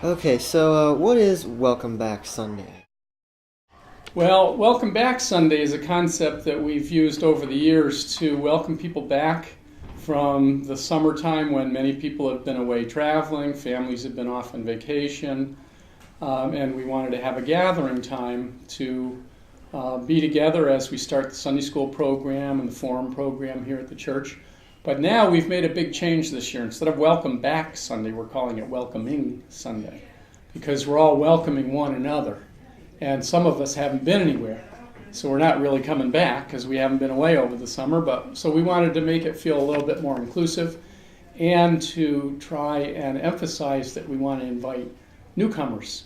Okay, so what is Welcome Back Sunday? Well, Welcome Back Sunday is a concept that we've used over the years to welcome people back from the summertime when many people have been away traveling, families have been off on vacation, and we wanted to have a gathering time to be together as we start the Sunday school program and the forum program here at the church. But now we've made a big change this year. Instead of Welcome Back Sunday, we're calling it Welcoming Sunday, because we're all welcoming one another. And some of us haven't been anywhere, so we're not really coming back because we haven't been away over the summer. But so we wanted to make it feel a little bit more inclusive and to try and emphasize that we want to invite newcomers,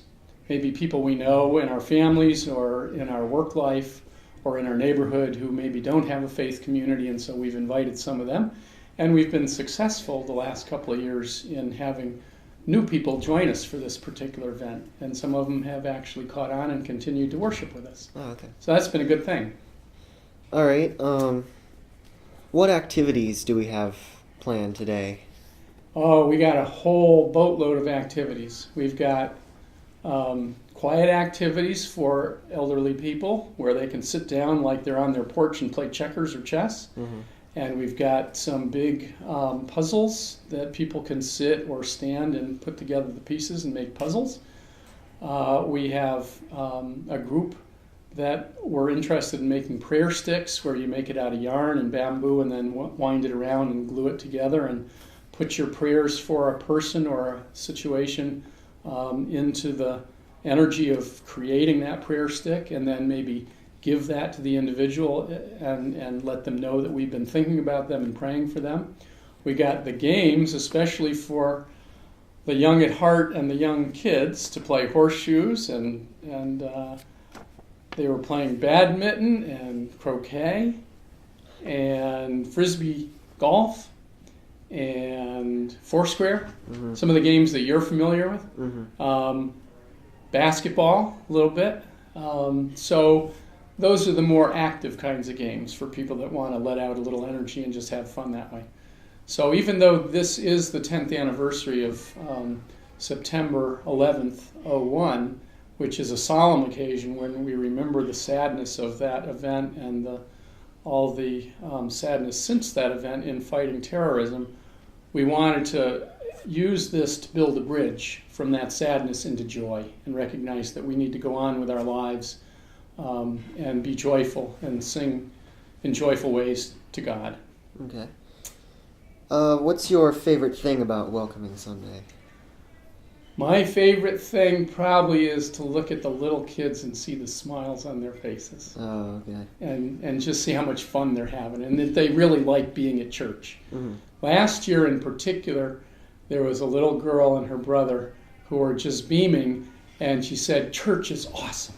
maybe people we know in our families or in our work life or in our neighborhood who maybe don't have a faith community, and so we've invited some of them. And we've been successful the last couple of years in having new people join us for this particular event, and some of them have actually caught on and continued to worship with us. Oh, okay. So that's been a good thing. All right, what activities do we have planned today? Oh, we got a whole boatload of activities. We've got quiet activities for elderly people where they can sit down like they're on their porch and play checkers or chess. Mm-hmm. And we've got some big puzzles that people can sit or stand and put together the pieces and make puzzles. We have a group that we're interested in making prayer sticks where you make it out of yarn and bamboo and then wind it around and glue it together and put your prayers for a person or a situation into the energy of creating that prayer stick, and then maybe give that to the individual and let them know that we've been thinking about them and praying for them. We got the games, especially for the young at heart and the young kids, to play horseshoes, and they were playing badminton and croquet and frisbee golf and foursquare, mm-hmm. Some of the games that you're familiar with. Mm-hmm. Basketball, a little bit. So those are the more active kinds of games for people that want to let out a little energy and just have fun that way. So even though this is the 10th anniversary of September 11th, 01, which is a solemn occasion when we remember the sadness of that event and all the sadness since that event in fighting terrorism, we wanted to use this to build a bridge from that sadness into joy and recognize that we need to go on with our lives and be joyful and sing in joyful ways to God. Okay. What's your favorite thing about Welcoming Sunday? My favorite thing probably is to look at the little kids and see the smiles on their faces. Oh, okay. And just see how much fun they're having and that they really like being at church. Mm-hmm. Last year in particular, there was a little girl and her brother who were just beaming, and she said, "Church is awesome."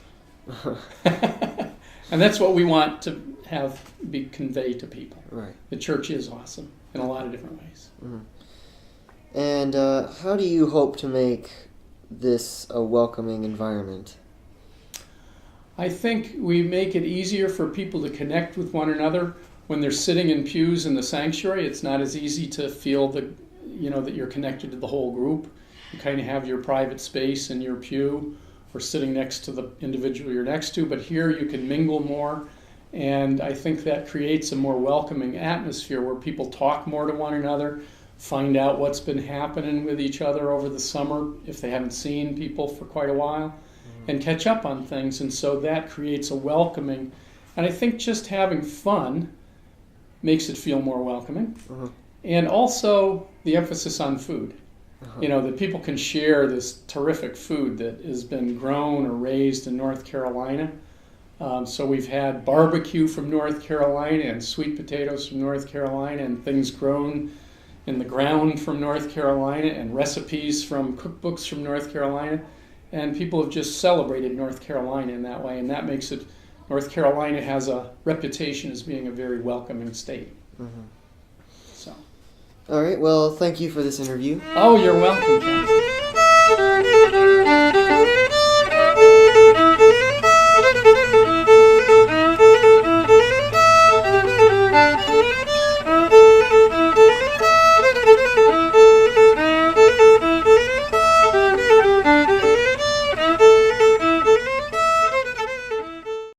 And that's what we want to have be conveyed to people. Right. The church is awesome in a lot of different ways. Mm-hmm. And how do you hope to make this a welcoming environment? I think we make it easier for people to connect with one another when they're sitting in pews in the sanctuary. It's not as easy to feel that you're connected to the whole group. You kind of have your private space in your pew or sitting next to the individual you're next to, but here you can mingle more, and I think that creates a more welcoming atmosphere where people talk more to one another, find out what's been happening with each other over the summer if they haven't seen people for quite a while, mm-hmm. and catch up on things, and so that creates a welcoming, and I think just having fun makes it feel more welcoming, mm-hmm. and also the emphasis on food. Uh-huh. That people can share this terrific food that has been grown or raised in North Carolina. So we've had barbecue from North Carolina and sweet potatoes from North Carolina and things grown in the ground from North Carolina and recipes from cookbooks from North Carolina. And people have just celebrated North Carolina in that way. And that makes it, North Carolina has a reputation as being a very welcoming state. Mm-hmm. All right, well, thank you for this interview. Oh, you're welcome, Ken.